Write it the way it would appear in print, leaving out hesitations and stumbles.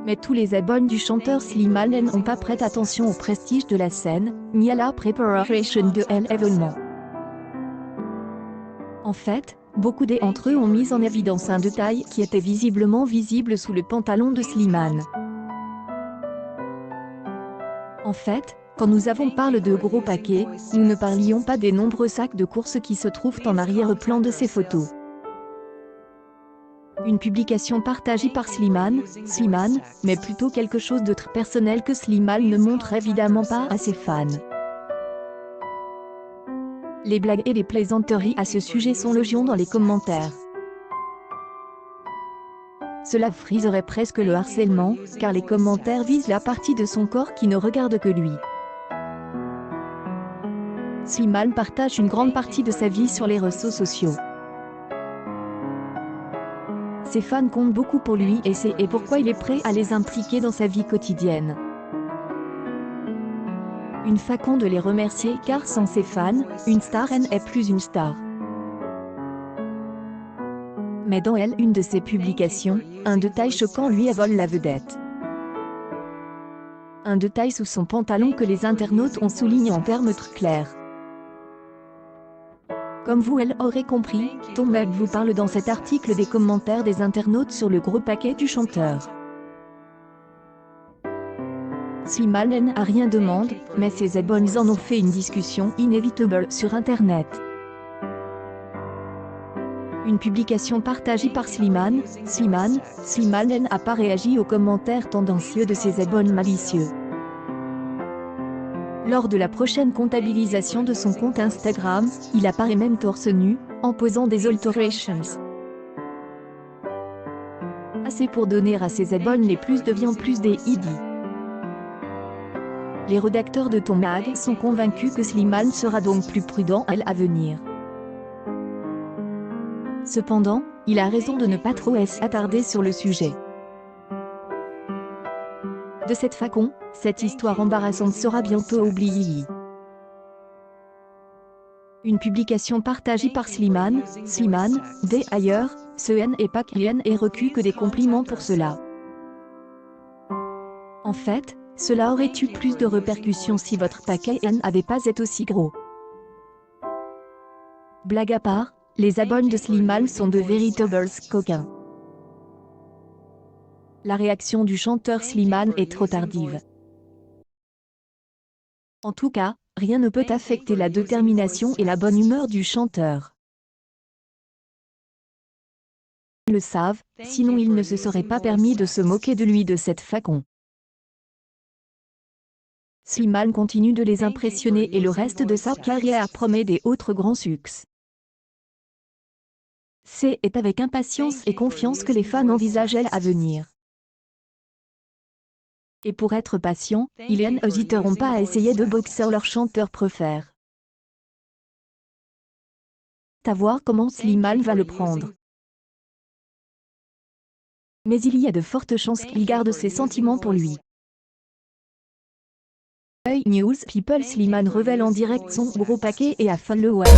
Mais tous les abonnés du chanteur Slimane n'ont pas prêté attention au prestige de la scène, ni à la préparation de l'événement. En fait, beaucoup d'entre eux ont mis en évidence un détail qui était visiblement visible sous le pantalon de Slimane. En fait, quand nous parlé de gros paquets, nous ne parlions pas des nombreux sacs de courses qui se trouvent en arrière-plan de ces photos. Une publication partagée par Slimane, mais plutôt quelque chose de très personnel que Slimane ne montre évidemment pas à ses fans. Les blagues et les plaisanteries à ce sujet sont légion dans les commentaires. Cela friserait presque le harcèlement, car les commentaires visent la partie de son corps qui ne regarde que lui. Slimane partage une grande partie de sa vie sur les réseaux sociaux. Ses fans comptent beaucoup pour lui et c'est pourquoi il est prêt à les impliquer dans sa vie quotidienne. Une façon de les remercier car sans ses fans, une star n'est plus une star. Mais dans une de ses publications, un détail choquant lui vole la vedette. Un détail sous son pantalon que les internautes ont souligné en termes très clairs. Comme vous aurez compris, Tom Mag vous parle dans cet article des commentaires des internautes sur le gros paquet du chanteur. Slimane n'a rien demandé, mais ses abonnés en ont fait une discussion inévitable sur Internet. Une publication partagée par Slimane n'a pas réagi aux commentaires tendancieux de ses abonnés malicieux. Lors de la prochaine comptabilisation de son compte Instagram, il apparaît même torse nu, en posant des alterations. Assez pour donner à ses abonnés les plus devient plus des ID. Les rédacteurs de Tom Mag sont convaincus que Slimane sera donc plus prudent à l'avenir. Cependant, il a raison de ne pas trop s'attarder sur le sujet. De cette façon, cette histoire embarrassante sera bientôt oubliée. Une publication partagée par Slimane, d'ailleurs, ce n'est pas qu'il ait reçu que des compliments pour cela. En fait, cela aurait eu plus de répercussions si votre paquet n'avait pas été aussi gros. Blague à part, les abonnés de Slimane sont de véritables coquins. La réaction du chanteur Slimane est trop tardive. En tout cas, rien ne peut affecter la détermination et la bonne humeur du chanteur. Ils le savent, sinon ils ne se seraient pas permis de se moquer de lui de cette façon. Slimane continue de les impressionner et le reste de sa carrière promet des autres grands succès. C'est avec impatience et confiance que les fans envisagent l'avenir. Et pour être patient, ils n'hésiteront pas à essayer de boxer leur chanteur préféré. À voir comment Slimane va le prendre. Mais il y a de fortes chances qu'il garde ses sentiments pour lui. News People Slimane révèle en direct son gros paquet et a fait le web.